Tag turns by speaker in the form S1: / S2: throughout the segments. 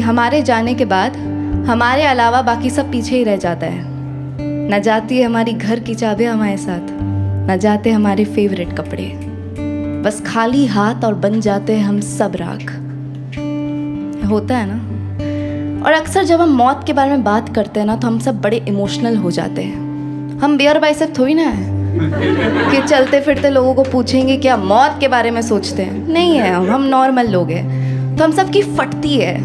S1: हमारे जाने के बाद हमारे अलावा बाकी सब पीछे ही रह जाता है। न जाती है हमारी घर की चाबियाँ हमारे साथ, न जाते हमारे फेवरेट कपड़े, बस खाली हाथ और बन जाते हैं हम सब राख। होता है ना। और अक्सर जब हम मौत के बारे में बात करते हैं ना तो हम सब बड़े इमोशनल हो जाते हैं। हम बियर बाइसेप थोड़ी ना है कि चलते फिरते लोगों को पूछेंगे क्या मौत के बारे में सोचते हैं। नहीं है, हम नॉर्मल लोग हैं। तो हम सबकी फटती है,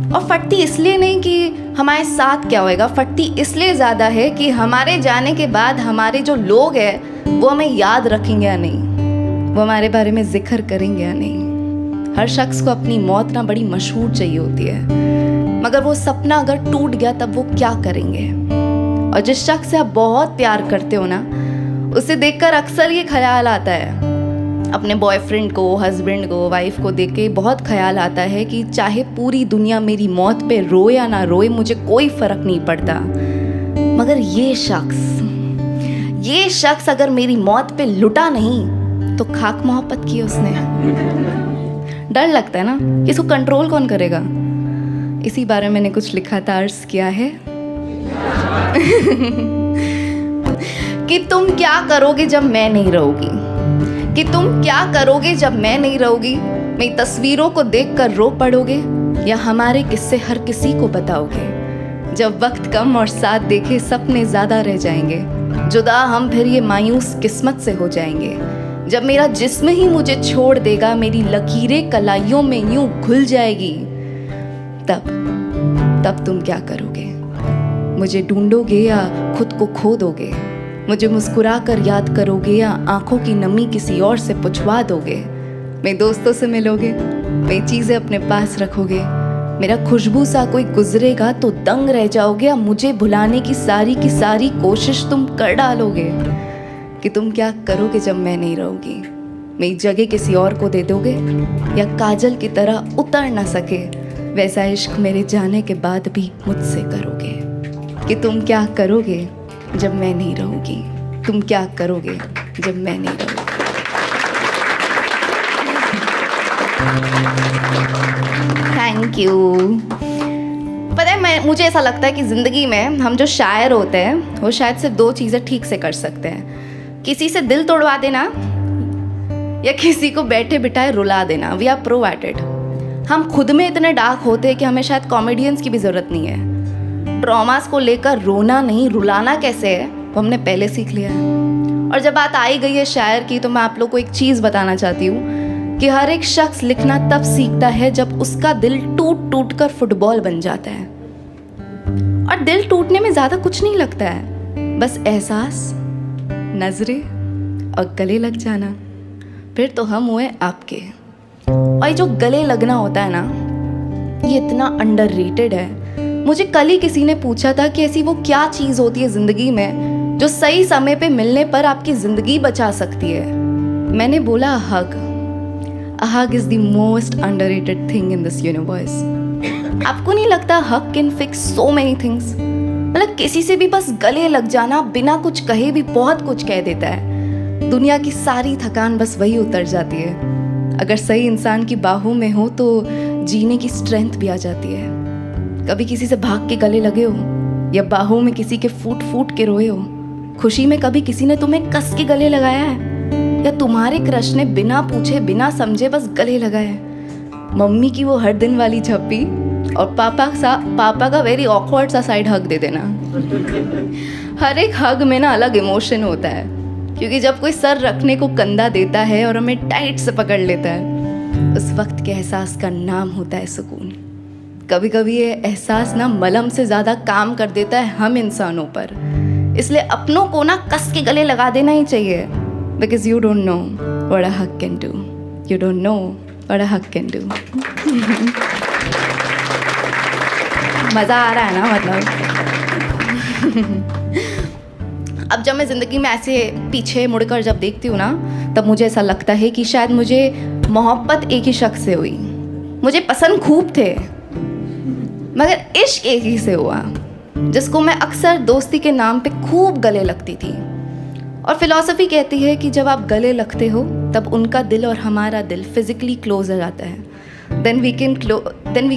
S1: और फटती इसलिए नहीं कि हमारे साथ क्या होएगा, फटती इसलिए ज़्यादा है कि हमारे जाने के बाद हमारे जो लोग हैं वो हमें याद रखेंगे या नहीं, वो हमारे बारे में जिक्र करेंगे या नहीं। हर शख्स को अपनी मौत ना बड़ी मशहूर चाहिए होती है, मगर वो सपना अगर टूट गया तब वो क्या करेंगे। और जिस शख्स से आप बहुत प्यार करते हो ना, उसे देखकर अक्सर ये ख्याल आता है, अपने बॉयफ्रेंड को, हस्बैंड को, वाइफ को देख के बहुत ख्याल आता है कि चाहे पूरी दुनिया मेरी मौत पे रोए या ना रोए, मुझे कोई फ़र्क नहीं पड़ता, मगर ये शख्स अगर मेरी मौत पे लुटा नहीं तो खाक मोहब्बत की उसने। डर लगता है ना कि इसको कंट्रोल कौन करेगा। इसी बारे में मैंने कुछ लिखा था, अर्ज किया है कि तुम क्या करोगे जब मैं नहीं रहूँगी, कि तुम क्या करोगे जब मैं नहीं रहूँगी। मेरी तस्वीरों को देखकर रो पड़ोगे या हमारे किस्से हर किसी को बताओगे। जब वक्त कम और साथ देखे सपने ज़्यादा रह जाएंगे, जुदा हम फिर ये मायूस किस्मत से हो जाएंगे। जब मेरा जिस्म ही मुझे छोड़ देगा, मेरी लकीरें कलाइयों में यूं घुल जाएगी, तब तुम क्या करोगे। मुझे ढूंढोगे या खुद को खो दोगे, मुझे मुस्कुरा कर याद करोगे या आंखों की नमी किसी और से पुछवा दोगे। मेरे दोस्तों से मिलोगे, मेरी चीज़ें अपने पास रखोगे, मेरा खुशबू सा कोई गुजरेगा तो दंग रह जाओगे, या मुझे भुलाने की सारी कोशिश तुम कर डालोगे। कि तुम क्या करोगे जब मैं नहीं रहूँगी। मेरी जगह किसी और को दे दोगे या काजल की तरह उतर ना सके वैसा इश्क मेरे जाने के बाद भी मुझसे करोगे। कि तुम क्या करोगे जब मैं नहीं रहूँगी, तुम क्या करोगे जब मैं नहीं रहूँगी। Thank you. पता है, मुझे ऐसा लगता है कि ज़िंदगी में हम जो शायर होते हैं वो शायद सिर्फ दो चीज़ें ठीक से कर सकते हैं, किसी से दिल तोड़वा देना या किसी को बैठे बिठाए रुला देना। We are pro at it. हम खुद में इतने डार्क होते हैं कि हमें शायद कॉमेडियंस की भी ज़रूरत नहीं है। ट्रॉमास को लेकर रोना नहीं, रुलाना कैसे है वो हमने पहले सीख लिया है। और जब बात आई गई है शायर की, तो मैं आप लोग को एक चीज़ बताना चाहती हूँ कि हर एक शख्स लिखना तब सीखता है जब उसका दिल टूट टूट कर फुटबॉल बन जाता है। और दिल टूटने में ज़्यादा कुछ नहीं लगता है, बस एहसास, नजरें और गले लग जाना, फिर तो हम हुए आपके। और जो गले लगना होता है ना, ये इतना अंडररेटेड है। मुझे कल ही किसी ने पूछा था कि ऐसी वो क्या चीज़ होती है ज़िंदगी में जो सही समय पे मिलने पर आपकी ज़िंदगी बचा सकती है। मैंने बोला hug. A hug is the most underrated thing in this universe. आपको नहीं लगता hug can fix so many things? मतलब किसी से भी बस गले लग जाना बिना कुछ कहे भी बहुत कुछ कह देता है। दुनिया की सारी थकान बस वही उतर जाती है। अगर सही इंसान की बाहों में हो तो जीने की स्ट्रेंथ भी आ जाती है। कभी किसी से भाग के गले लगे हो या बाहों में किसी के फूट फूट के रोए हो? खुशी में कभी किसी ने तुम्हें कस के गले लगाया है या तुम्हारे क्रश ने बिना पूछे बिना समझे बस गले लगाया है? मम्मी की वो हर दिन वाली झप्पी और पापा का वेरी ऑकवर्ड सा साइड हग दे देना। हर एक हग में ना अलग इमोशन होता है, क्योंकि जब कोई सर रखने को कंधा देता है और हमें टाइट से पकड़ लेता है, उस वक्त के एहसास का नाम होता है सुकून। कभी कभी ये एहसास ना मलहम से ज़्यादा काम कर देता है हम इंसानों पर। इसलिए अपनों को ना कस के गले लगा देना ही चाहिए, because you don't know what a hug can do. You don't know what a hug can do. मज़ा आ रहा है ना? मतलब अब जब मैं ज़िंदगी में ऐसे पीछे मुड़कर जब देखती हूँ ना, तब मुझे ऐसा लगता है कि शायद मुझे मोहब्बत एक ही शख्स से हुई। मुझे पसंद खूब थे, मगर इश्क एक ही से हुआ, जिसको मैं अक्सर दोस्ती के नाम पे खूब गले लगती थी। और फिलॉसफी कहती है कि जब आप गले लगते हो तब उनका दिल और हमारा दिल फिज़िकली क्लोज हो जाता है। then we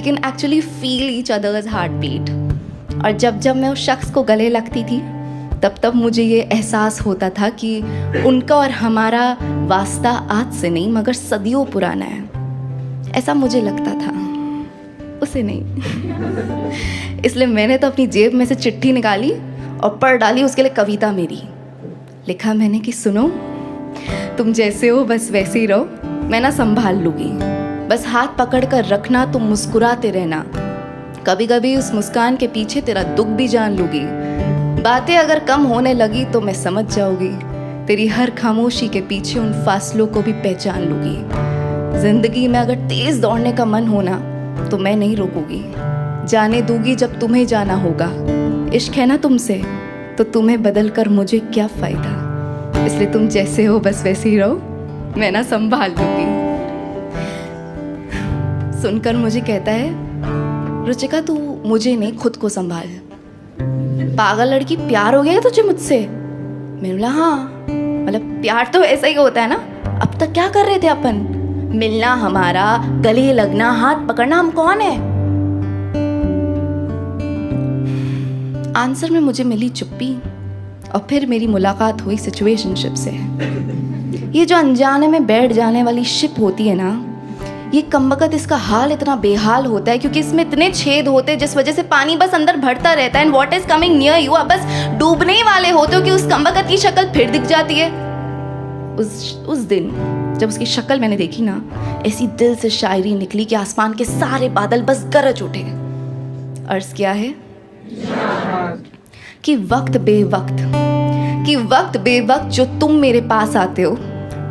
S1: can actually feel each other's heartbeat. और जब मैं उस शख्स को गले लगती थी तब मुझे ये एहसास होता था कि उनका और हमारा वास्ता आज से नहीं मगर सदियों पुराना है। ऐसा मुझे लगता था, उसे नहीं। इसलिए मैंने तो अपनी जेब में से चिट्ठी निकाली और पढ़ डाली उसके लिए कविता मेरी। लिखा मैंने कि सुनो, तुम जैसे हो बस वैसे ही रहो, मैं ना संभाल लूँगी, बस हाथ पकड़ कर रखना, तुम मुस्कुराते रहना, कभी कभी उस मुस्कान के पीछे तेरा दुख भी जान लूँगी। बातें अगर कम होने लगी तो मैं समझ जाऊँगी, तेरी हर खामोशी के पीछे उन फासलों को भी पहचान लूँगी। ज़िंदगी में अगर तेज़ दौड़ने का मन होना तो मैं नहीं रोकूँगी, जाने दूँगी जब तुम्हें जाना होगा। इश्क है ना तुमसे तो तुम्हें बदल कर मुझे क्या फ़ायदा, इसलिए तुम जैसे हो बस वैसे ही रहो, मैं ना संभाल लूँगी। सुनकर मुझे कहता है, रुचिका तू मुझे नहीं खुद को संभाल, पागल लड़की प्यार हो गया है तुझे मुझसे? मैंने बोला हाँ, मतलब प्यार तो ऐसा ही होता है ना, अब तक क्या कर रहे थे अपन, मिलना हमारा, गले लगना, हाथ पकड़ना, हम कौन है? आंसर में मुझे मिली चुप्पी और फिर मेरी मुलाकात हुई सिचुएशनशिप से। ये जो अनजाने में बैठ जाने वाली शिप होती है ना, ये कमबख्त इसका हाल इतना बेहाल होता है क्योंकि इसमें इतने छेद होते हैं जिस वजह से पानी बस अंदर भरता रहता है। And what is coming near you, आप बस डूबने ही वाले होते हो कि उस कमबख्त की शक्ल फिर दिख जाती है। उस दिन जब उसकी शक्ल मैंने देखी ना, ऐसी दिल से शायरी निकली कि आसमान के सारे बादल बस गरज उठे। अर्ज क्या है कि वक्त बेवक्त जो तुम मेरे पास आते हो,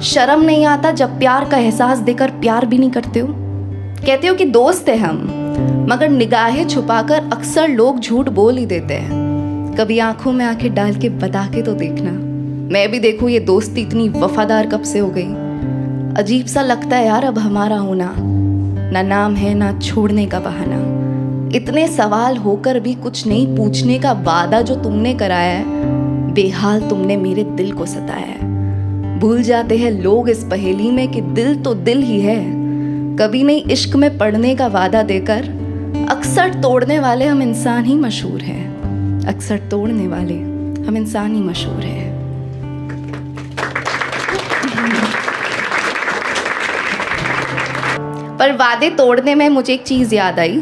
S1: शर्म नहीं आता जब प्यार का एहसास देकर प्यार भी नहीं करते हो। कहते हो कि दोस्त है हम, मगर निगाहें छुपाकर अक्सर लोग झूठ बोल ही देते हैं। कभी आंखों में आंखें डाल के बता के तो देखना, मैं भी देखूं ये दोस्ती इतनी वफादार कब से हो गई। अजीब सा लगता है यार अब हमारा होना, ना नाम है ना छोड़ने का बहाना। इतने सवाल होकर भी कुछ नहीं पूछने का वादा जो तुमने कराया है, बेहाल तुमने मेरे दिल को सताया है। भूल जाते हैं लोग इस पहेली में कि दिल तो दिल ही है, कभी नहीं इश्क में पड़ने का वादा देकर। अक्सर तोड़ने वाले हम इंसान ही मशहूर हैं, अक्सर तोड़ने वाले हम इंसान ही मशहूर हैं। पर वादे तोड़ने में मुझे एक चीज़ याद आई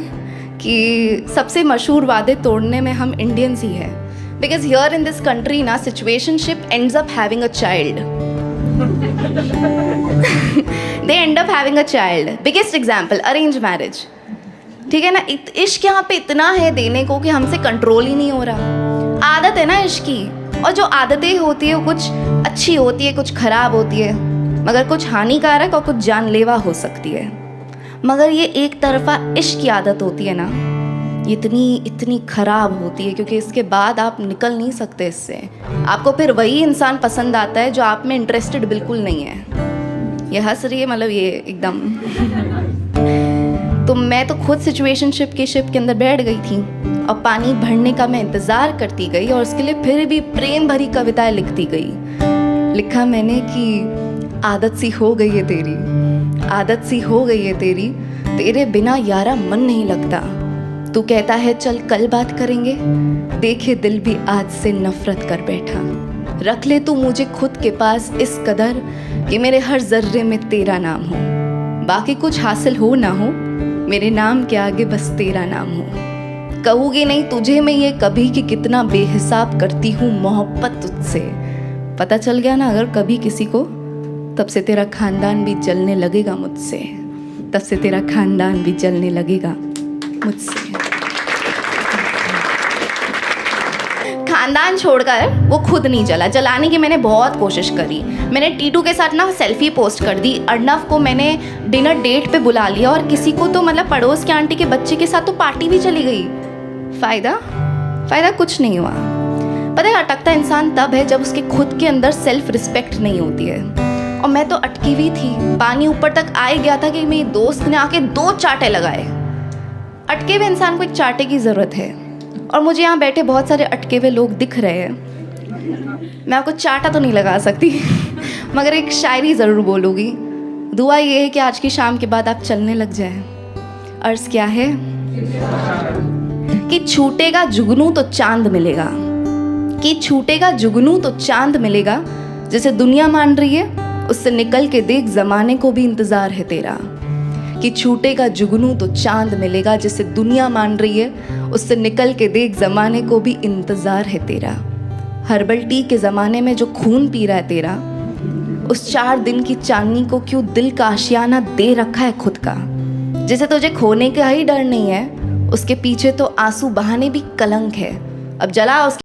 S1: कि सबसे मशहूर वादे तोड़ने में हम इंडियंस ही हैं। Because here in this country ना situationship ends up having a child. They end up having a child. Biggest example, arranged marriage. ठीक है ना, इश्क यहाँ पे इतना है देने को कि हमसे कंट्रोल ही नहीं हो रहा। आदत है ना इश्क की, और जो आदतें होती है वो कुछ अच्छी होती है, कुछ खराब होती है, मगर कुछ हानिकारक और कुछ जानलेवा हो सकती है। मगर ये एक तरफा इश्क की आदत होती है ना, इतनी खराब होती है क्योंकि इसके बाद आप निकल नहीं सकते इससे। आपको फिर वही इंसान पसंद आता है जो आप में इंटरेस्टेड बिल्कुल नहीं है। ये हंस रही है, मतलब ये एकदम तो मैं तो खुद सिचुएशनशिप की शिप के अंदर बैठ गई थी और पानी भरने का मैं इंतज़ार करती गई और उसके लिए फिर भी प्रेम भरी कविताएं लिखती गई। लिखा मैंने कि आदत सी हो गई है तेरी, आदत सी हो गई है तेरी, तेरे बिना यारा मन नहीं लगता। तू कहता है चल कल बात करेंगे, देखे दिल भी आज से नफरत कर बैठा। रख ले तू मुझे खुद के पास इस कदर कि मेरे हर जर्रे में तेरा नाम हो। बाकी कुछ हासिल हो ना हो, मेरे नाम के आगे बस तेरा नाम हो। कहूँगी नहीं तुझे मैं ये कभी कि कितना बेहिसाब करती हूँ मोहब्बत तुझसे। पता चल गया ना अगर कभी किसी को, तब से तेरा खानदान भी जलने लगेगा मुझसे, तब से तेरा खानदान भी जलने लगेगा मुझसे। खानदान छोड़कर वो खुद नहीं जला, जलाने की मैंने बहुत कोशिश करी। मैंने टीटू के साथ ना सेल्फी पोस्ट कर दी, अर्नव को मैंने डिनर डेट पे बुला लिया और किसी को तो मतलब पड़ोस के आंटी के बच्चे के साथ तो पार्टी भी चली गई। फ़ायदा कुछ नहीं हुआ। पता है अटकता इंसान तब है जब उसके खुद के अंदर सेल्फ रिस्पेक्ट नहीं होती है। और मैं तो अटकी हुई थी, पानी ऊपर तक आ गया था कि मेरी दोस्त ने आके 2 चाटे लगाए। अटके हुए इंसान को एक चाटे की ज़रूरत है, और मुझे यहाँ बैठे बहुत सारे अटके हुए लोग दिख रहे हैं। मैं आपको चाटा तो नहीं लगा सकती मगर एक शायरी ज़रूर बोलूँगी। दुआ ये है कि आज की शाम के बाद आप चलने लग जाएं। अर्ज क्या है कि छूटेगा जुगनू तो चांद मिलेगा, कि छूटेगा जुगनू तो चांद मिलेगा। जैसे दुनिया मान रही है उससे निकल के देख, ज़माने को भी इंतज़ार है तेरा। कि छूटेगा जुगनू तो चांद मिलेगा, जैसे दुनिया मान रही है उससे निकल के देख, ज़माने को भी इंतज़ार है तेरा। हर्बल टी के ज़माने में जो खून पी रहा है तेरा, उस 4 दिन की चांदनी को क्यों दिल का आशियाना दे रखा है खुद का। जैसे तुझे खोने का ही डर नहीं है, उसके पीछे तो आंसू बहाने भी कलंक है। अब जला उसके